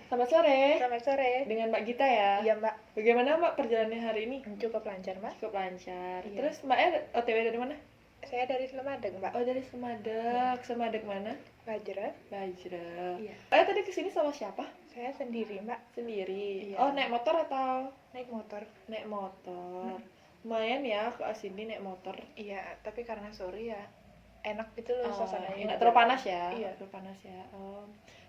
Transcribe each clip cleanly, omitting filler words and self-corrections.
Selamat sore. Selamat sore. Dengan Mbak Gita ya. Iya, Mbak. Bagaimana Mbak perjalanannya hari ini? Cukup lancar, Mbak. Cukup lancar. Iya. Terus Mbaknya OTW dari mana? Saya dari Slemadeg, Mbak. Oh, dari Slemadeg. Slemadeg mana? Bajra. Bajra. Iya. Tadi kesini sama siapa? Saya sendiri, Mbak. Sendiri. Iya. Oh, naik motor atau? Naik motor. Naik motor. Lumayan ya ke sini naik motor. Iya, tapi karena sore ya enak gitu loh suasananya. Nggak terlalu panas ya? Iya. Terlalu panas ya. Oh.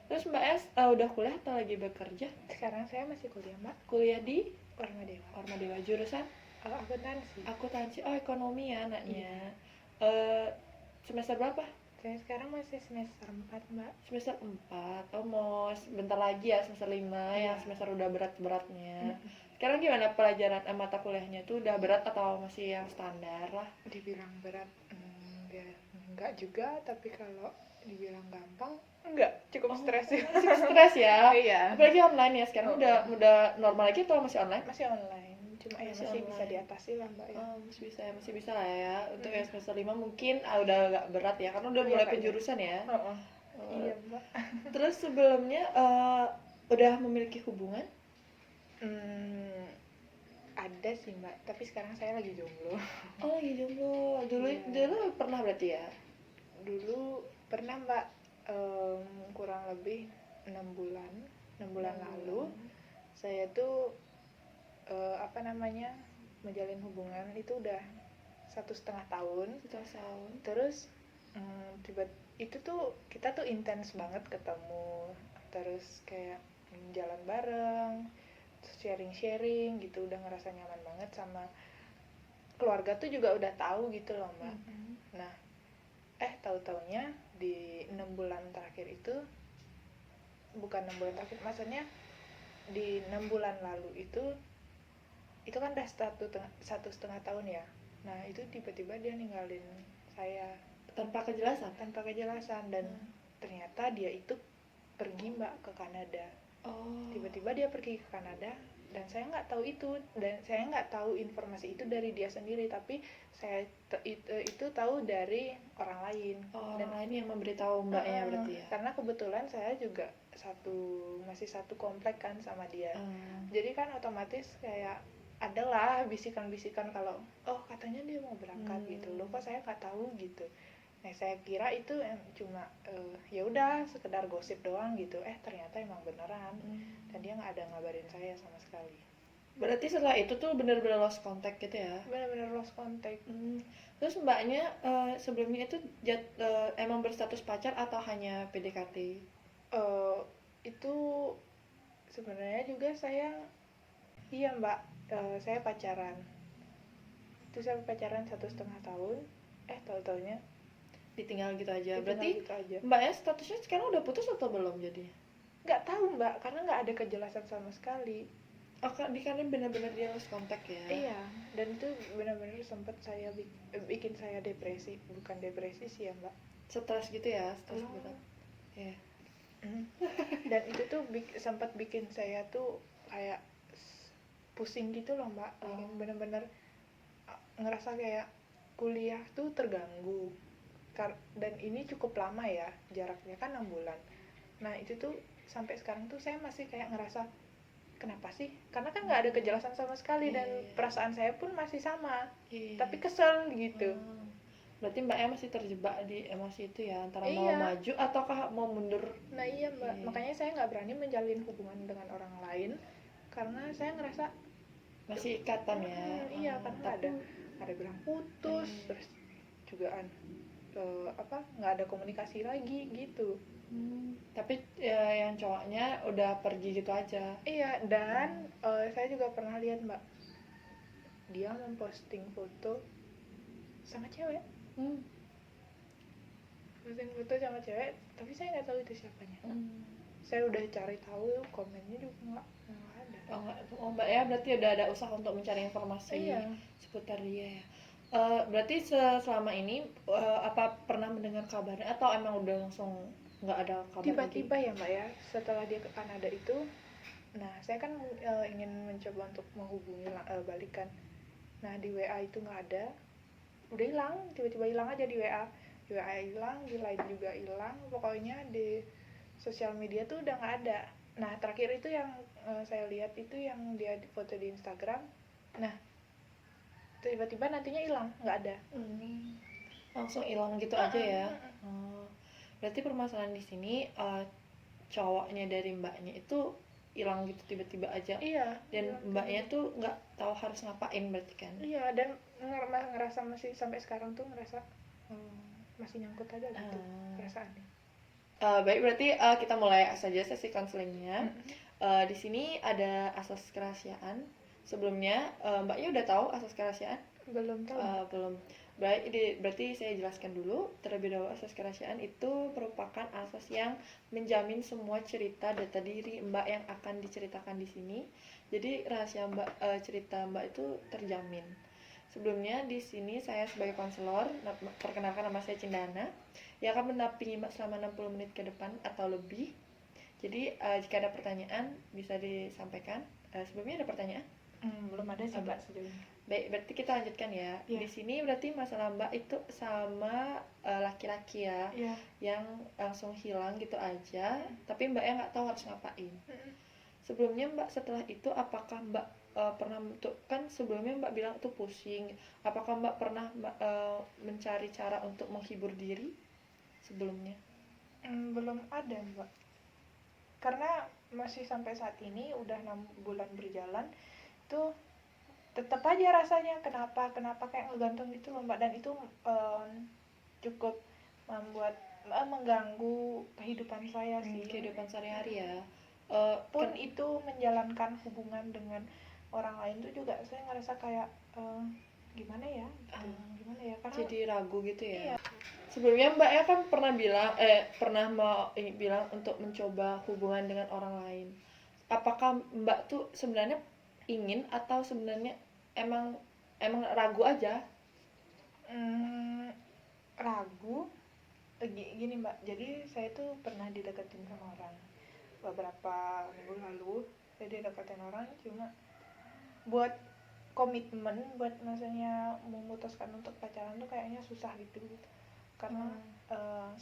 Terus Mbak S udah kuliah atau lagi bekerja? Sekarang saya masih kuliah, Mbak. Kuliah di Orma Dewa. Orma Dewa, jurusan? Akuntansi. Akuntansi. Oh, ekonomi ya anaknya. Semester berapa? Saya sekarang masih semester 4, Mbak. Semester 4. Oh, mau bentar lagi ya semester 5 Iya. yang semester udah berat-beratnya. Sekarang gimana pelajaran mata kuliahnya tuh udah berat atau masih yang standar lah? Dibilang berat, ya enggak juga, tapi kalau dibilang gampang, enggak, cukup stres sih. Masih stres ya? Iya. Apalagi online ya sekarang udah normal lagi atau masih online? Masih online, cuma ya Masih masih bisa online. diatasi lah, Mbak ya. Oh, masih bisa lah ya. Untuk yang semester 5 mungkin udah agak berat ya karena udah mulai kayaknya. penjurusan ya. Iya, Mbak. Terus sebelumnya udah memiliki hubungan? Ada sih, Mbak, tapi sekarang saya lagi jomblo. Oh, lagi jomblo. Dulu Iya. pernah berarti ya? Dulu pernah, Mbak, kurang lebih 6 bulan lalu saya tuh menjalin hubungan itu udah 1,5 tahun. 1 tahun. Terus itu tuh kita tuh intens banget ketemu, terus kayak jalan bareng, terus sharing gitu, udah ngerasa nyaman banget sama keluarga tuh juga udah tahu gitu loh, Mbak. Nah, tahu-taunya di 6 bulan terakhir itu, bukan 6 bulan terakhir, maksudnya di 6 bulan lalu itu kan udah 1,5 tahun ya. Nah, itu tiba-tiba dia ninggalin saya Tanpa kejelasan. Dan ternyata dia itu pergi, Mbak, ke Kanada. Oh. Tiba-tiba dia pergi ke Kanada dan saya nggak tahu itu, dan saya nggak tahu informasi itu dari dia sendiri, tapi saya itu tahu dari orang lain. Orang lain yang memberitahu Mbaknya berarti ya. Karena kebetulan saya juga masih satu komplek kan sama dia. Jadi kan otomatis kayak adalah bisikan-bisikan kalau katanya dia mau berangkat gitu loh, kok saya nggak tahu gitu. Nah, saya kira itu cuma ya udah sekedar gosip doang gitu. Ternyata emang beneran. Dan dia nggak ada ngabarin saya sama sekali. Berarti setelah itu tuh benar-benar lost contact gitu ya? Benar-benar lost contact. Terus Mbaknya sebelumnya itu emang berstatus pacar atau hanya PDKT? Itu sebenarnya juga iya, Mbak, saya pacaran. Itu saya pacaran 1,5 tahun. Tahu-taunya Ditinggal gitu aja. ditinggal Berarti gitu aja. Mbaknya statusnya sekarang udah putus atau belum jadinya? Nggak tahu, Mbak, karena nggak ada kejelasan sama sekali. Oh, karena benar-benar dia lost contact ya? Iya, dan itu benar-benar sempat bikin saya depresi. Bukan depresi sih ya, Mbak. Stres gitu ya? Stres berat. Iya. Dan itu tuh sempat bikin saya tuh kayak pusing gitu loh, Mbak. Benar-benar ngerasa kayak kuliah tuh terganggu. Dan ini cukup lama ya, jaraknya kan 6 bulan. Nah, itu tuh sampai sekarang tuh saya masih kayak ngerasa kenapa sih? Karena kan nggak ada kejelasan sama sekali. Dan perasaan saya pun masih sama, tapi kesel gitu. Berarti Mbaknya masih terjebak di emosi itu ya, antara mau maju ataukah mau mundur. Nah, iya, Mbak, makanya saya nggak berani menjalin hubungan dengan orang lain karena saya ngerasa masih ikatan ya. Iya, karena ada bilang putus, terus juga nggak ada komunikasi lagi gitu. Tapi yang cowoknya udah pergi gitu aja. Iya, dan saya juga pernah lihat, Mbak, dia memposting foto sama cewek. Posting foto sama cewek, tapi saya nggak tahu itu siapanya. Saya udah cari tahu, komennya juga nggak ada. Mbak ya, berarti udah ada usaha untuk mencari informasi seputar dia ya. Berarti selama ini apa pernah mendengar kabarnya atau emang udah langsung nggak ada kabar? Tiba-tiba ya, Mbak ya, setelah dia ke Kanada itu, nah saya kan ingin mencoba untuk menghubungi balikan. Nah, di WA itu nggak ada, udah hilang, tiba-tiba hilang aja di WA hilang, di Line juga hilang, pokoknya di sosial media tuh udah nggak ada. Nah terakhir itu yang saya lihat itu yang dia foto di Instagram. Nah tiba-tiba nantinya hilang, nggak ada. Langsung hilang gitu aja ya. Berarti permasalahan di sini cowoknya dari mbaknya itu hilang gitu tiba-tiba aja. Iya. Dan mbaknya tuh nggak tahu harus ngapain berarti kan. Iya, dan ngerasa masih sampai sekarang tuh ngerasa masih nyangkut aja gitu perasaannya. Baik, berarti kita mulai saja sesi konselingnya. Di sini ada asas kerahasiaan. Sebelumnya mbaknya udah tahu asas kerahasiaan? Belum tahu. Belum. Berarti saya jelaskan dulu. Terlebih dahulu, asas kerahasiaan itu merupakan asas yang menjamin semua cerita data diri mbak yang akan diceritakan di sini. Jadi rahasia cerita mbak itu terjamin. Sebelumnya di sini saya sebagai konselor, perkenalkan nama saya Cindana, yang akan mendampingi mbak selama 60 menit ke depan atau lebih. Jadi jika ada pertanyaan bisa disampaikan. Sebelumnya ada pertanyaan? Belum ada sih mbak sejauh ini. Baik, berarti kita lanjutkan ya. Di sini berarti masalah mbak itu sama laki-laki ya, yang langsung hilang gitu aja, tapi mbak yang nggak tahu harus ngapain. Sebelumnya mbak setelah itu apakah mbak pernah kan sebelumnya mbak bilang itu pusing, apakah mbak pernah mencari cara untuk menghibur diri sebelumnya? Belum ada mbak, karena masih sampai saat ini udah 6 bulan berjalan tuh tetap aja rasanya kenapa kayak ngegantung gitu loh mbak, dan itu cukup membuat mengganggu kehidupan saya sih. Kehidupan sehari-hari ya. Pun itu menjalankan hubungan dengan orang lain tuh juga saya ngerasa kayak gimana ya karena jadi ragu gitu ya. Iya. Sebelumnya mbak ya kan pernah mau bilang untuk mencoba hubungan dengan orang lain. Apakah mbak tuh sebenarnya ingin atau sebenarnya emang ragu aja? Ragu. Gini mbak, jadi saya tuh pernah dideketin sama orang beberapa minggu lalu. Saya dideketin orang, cuma buat komitmen, buat maksudnya memutuskan untuk pacaran tuh kayaknya susah gitu. Karena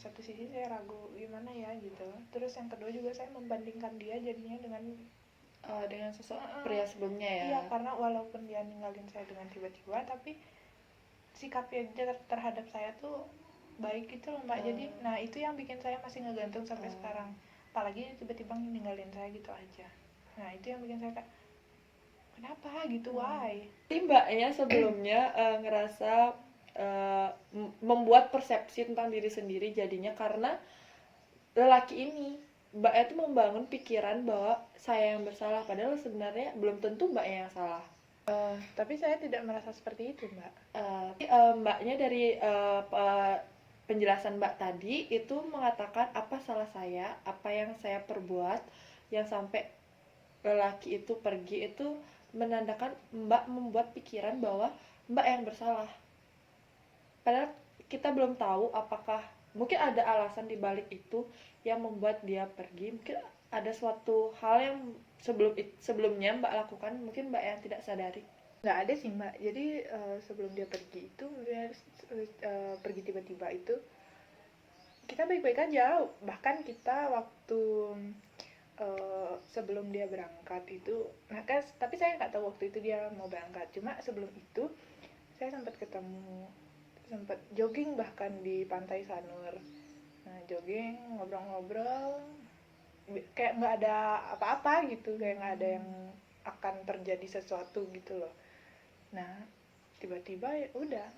satu sisi saya ragu gimana ya gitu. Terus yang kedua juga saya membandingkan dia jadinya dengan sosok pria sebelumnya ya. Iya, karena walaupun dia ninggalin saya dengan tiba-tiba, tapi sikapnya dia terhadap saya tuh baik gitu loh mbak. Jadi nah itu yang bikin saya masih ngegantung sampai sekarang, apalagi tiba-tiba ninggalin saya gitu aja. Nah itu yang bikin saya kayak kenapa gitu, why? Jadi mbaknya sebelumnya ngerasa membuat persepsi tentang diri sendiri jadinya karena lelaki ini. Mbaknya tuh membangun pikiran bahwa saya yang bersalah, padahal sebenarnya belum tentu mbaknya yang salah. Tapi saya tidak merasa seperti itu mbak. Mbaknya dari penjelasan mbak tadi itu mengatakan apa salah saya, apa yang saya perbuat yang sampai lelaki itu pergi, itu menandakan mbak membuat pikiran bahwa mbak yang bersalah. Padahal kita belum tahu apakah mungkin ada alasan di balik itu yang membuat dia pergi. Mungkin ada suatu hal yang sebelumnya mbak lakukan, mungkin mbak yang tidak sadari. Nggak ada sih mbak, jadi sebelum dia pergi itu dia pergi tiba-tiba itu kita baik-baik aja. Bahkan kita waktu sebelum dia berangkat itu, nah kan, tapi saya nggak tahu waktu itu dia mau berangkat. Cuma sebelum itu saya sempat jogging bahkan di Pantai Sanur. Nah jogging, ngobrol-ngobrol, kayak nggak ada apa-apa gitu, kayak nggak ada yang akan terjadi sesuatu gitu loh. Nah tiba-tiba ya udah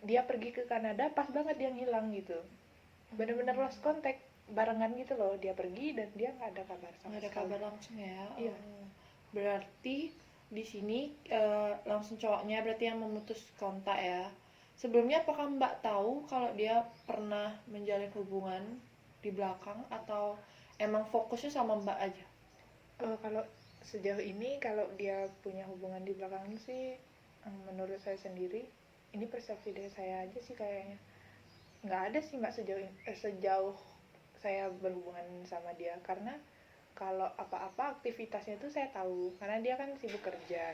dia pergi ke Kanada, pas banget dia ngilang gitu, bener-bener lost contact barengan gitu loh. Dia pergi dan dia nggak ada kabar sama sekali. Nggak ada kabar langsung ya. Iya. Berarti di sini langsung cowoknya berarti yang memutus kontak ya. Sebelumnya apakah mbak tahu kalau dia pernah menjalin hubungan di belakang atau emang fokusnya sama mbak aja? Kalau sejauh ini kalau dia punya hubungan di belakang sih, menurut saya sendiri, ini persepsi dari saya aja sih kayaknya nggak ada sih mbak sejauh saya berhubungan sama dia. Karena kalau apa-apa aktivitasnya tuh saya tahu, karena dia kan sibuk kerja.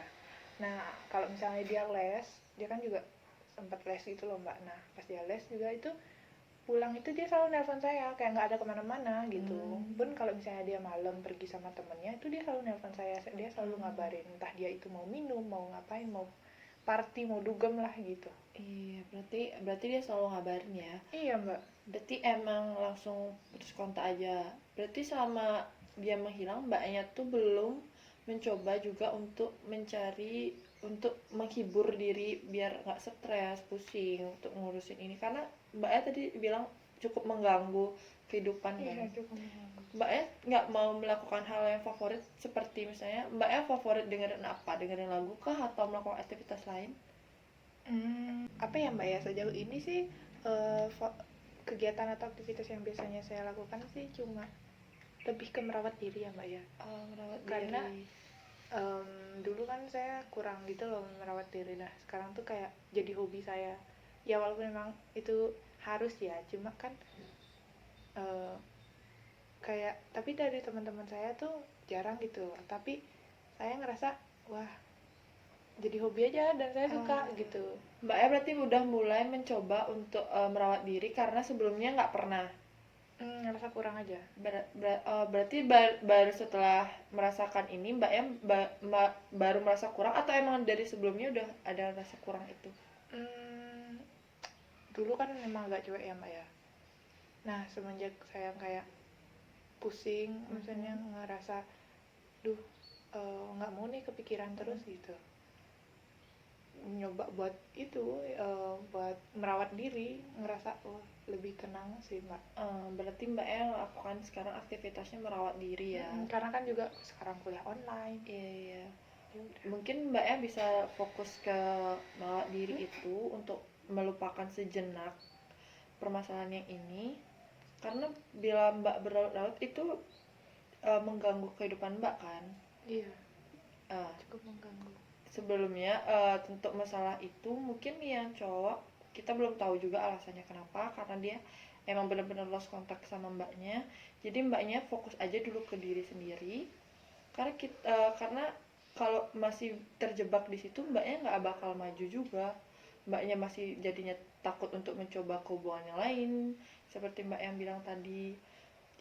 Nah kalau misalnya dia les, dia kan juga sempat les gitu loh mbak. Nah pas dia les juga itu pulang itu dia selalu nelpon saya, kayak nggak ada kemana-mana gitu. Hmm. Pun kalau misalnya dia malam pergi sama temennya, itu dia selalu nelpon saya, dia selalu ngabarin, entah dia itu mau minum, mau ngapain, mau party, mau dugem lah gitu. Iya, berarti dia selalu ngabarin ya. Iya mbak. Berarti emang langsung putus kontak aja. Berarti selama dia menghilang, mbaknya tuh belum mencoba juga untuk mencari, untuk menghibur diri biar nggak stres, pusing untuk ngurusin ini. Karena mbaknya tadi bilang cukup mengganggu kehidupan kan. Iya cukup mengganggu. Mbaknya nggak mau melakukan hal yang favorit seperti misalnya mbaknya favorit dengerin apa? Dengerin lagu kah atau melakukan aktivitas lain? Apa ya mbak ya, sejauh ini sih kegiatan atau aktivitas yang biasanya saya lakukan sih cuma lebih ke merawat diri ya mbak ya. Merawat Karena diri. dulu kan saya kurang gitu loh merawat diri, nah sekarang tuh kayak jadi hobi saya ya, walaupun memang itu harus ya, cuma kan eh, kayak tapi dari teman-teman saya tuh jarang gitu loh, tapi saya ngerasa wah jadi hobi aja dan saya suka gitu. Mbaknya berarti udah mulai mencoba untuk merawat diri karena sebelumnya nggak pernah. Ngerasa kurang aja. Berarti baru setelah merasakan ini mbaknya baru merasa kurang atau emang dari sebelumnya udah ada rasa kurang itu? Hmm, Dulu kan memang agak cuek ya mbak ya, nah semenjak saya kayak pusing, misalnya ngerasa duh nggak mau nih kepikiran terus gitu, nyoba buat itu buat merawat diri, ngerasa wah lebih tenang sih mbak. Berarti mbaknya lakukan sekarang aktivitasnya merawat diri ya? Karena kan juga sekarang kuliah online. Iya, iya. Ya udah. Mungkin mbaknya bisa fokus ke merawat diri itu untuk melupakan sejenak permasalahan yang ini, karena bila mbak berlarut-larut itu mengganggu kehidupan mbak kan. Iya uh, cukup mengganggu. Sebelumnya untuk masalah itu mungkin yang cowok kita belum tahu juga alasannya kenapa, karena dia emang benar-benar lost kontak sama mbaknya, jadi mbaknya fokus aja dulu ke diri sendiri, karena kalau masih terjebak di situ mbaknya nggak bakal maju juga, mbaknya masih jadinya takut untuk mencoba ke hubungan yang lain seperti mbak yang bilang tadi.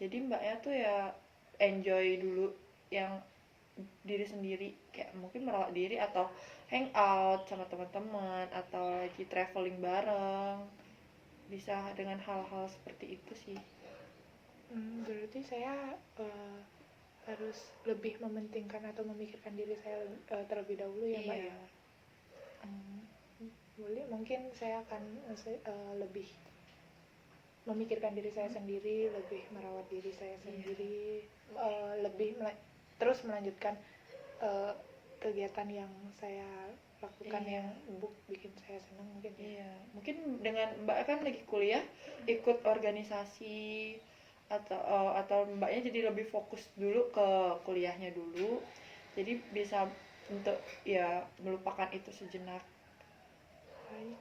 Jadi mbaknya tuh ya enjoy dulu yang diri sendiri, kayak mungkin merawat diri atau hangout sama teman-teman atau lagi traveling bareng, bisa dengan hal-hal seperti itu sih. Berarti saya harus lebih mementingkan atau memikirkan diri saya terlebih dahulu ya mbak Iya. ya. Boleh, mungkin saya akan lebih memikirkan diri saya sendiri, lebih merawat diri saya sendiri, lebih terus melanjutkan uh, kegiatan yang saya lakukan yang bikin saya senang mungkin ya. Iya, mungkin dengan mbak kan lagi kuliah, ikut organisasi atau mbaknya jadi lebih fokus dulu ke kuliahnya dulu, jadi bisa untuk ya melupakan itu sejenak. Baik,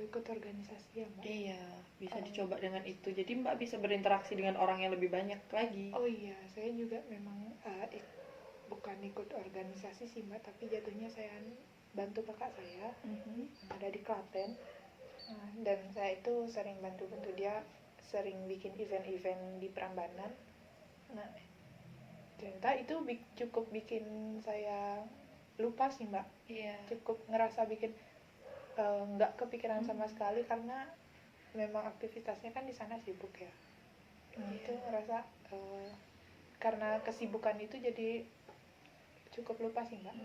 ikut organisasi ya mbak. Iya, bisa dicoba dengan itu, jadi mbak bisa berinteraksi dengan orang yang lebih banyak lagi. Oh iya, saya juga memang bukan ikut organisasi sih mbak, tapi jatuhnya saya bantu kakak saya yang ada di Klaten. Dan saya itu sering bantu-bantu dia, sering bikin event-event di Prambanan. Nah, ternyata itu cukup bikin saya lupa sih mbak. Iya. Cukup ngerasa bikin nggak kepikiran sama sekali, karena memang aktivitasnya kan di sana sibuk ya. Itu ngerasa karena kesibukan itu jadi cukup lupa sih mbak.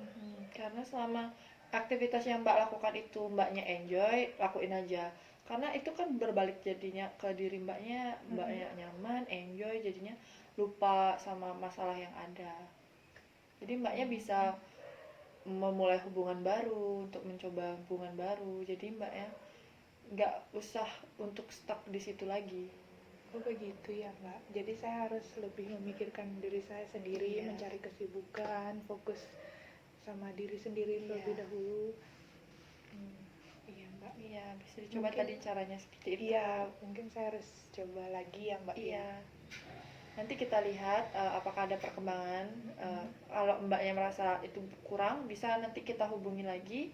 Karena selama aktivitas yang mbak lakukan itu mbaknya enjoy, lakuin aja, karena itu kan berbalik jadinya ke diri mbaknya nyaman, enjoy, jadinya lupa sama masalah yang ada. Jadi mbaknya bisa memulai hubungan baru, untuk mencoba hubungan baru, jadi mbaknya nggak usah untuk stuck di situ lagi. Oh begitu ya mbak, jadi saya harus lebih memikirkan diri saya sendiri, mencari kesibukan, fokus sama diri sendiri terlebih dahulu. Iya mbak. Iya, bisa dicoba mungkin, tadi caranya seperti itu. Iya, mungkin saya harus coba lagi ya mbak. Iya. Nanti kita lihat apakah ada perkembangan. Kalau mbaknya merasa itu kurang, bisa nanti kita hubungi lagi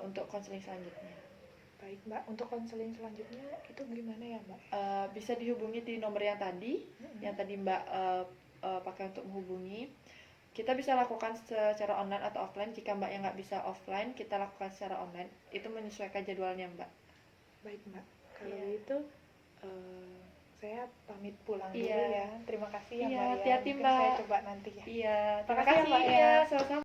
untuk konseling selanjutnya. Baik Mbak, untuk konseling selanjutnya itu gimana ya Mbak? Bisa dihubungi di nomor yang tadi, yang tadi Mbak pakai untuk menghubungi. Kita bisa lakukan secara online atau offline. Jika Mbak yang nggak bisa offline, kita lakukan secara online. Itu menyesuaikan jadwalnya Mbak. Baik Mbak, kalau Iya. gitu saya pamit pulang dulu Iya. ya. Terima kasih ya Iya, Mbak ya. hati-hati, Mungkin Mbak. saya coba nanti ya. Iya, terima Makasih ya, kasih. Mbak, ya. Iya, sama-sama.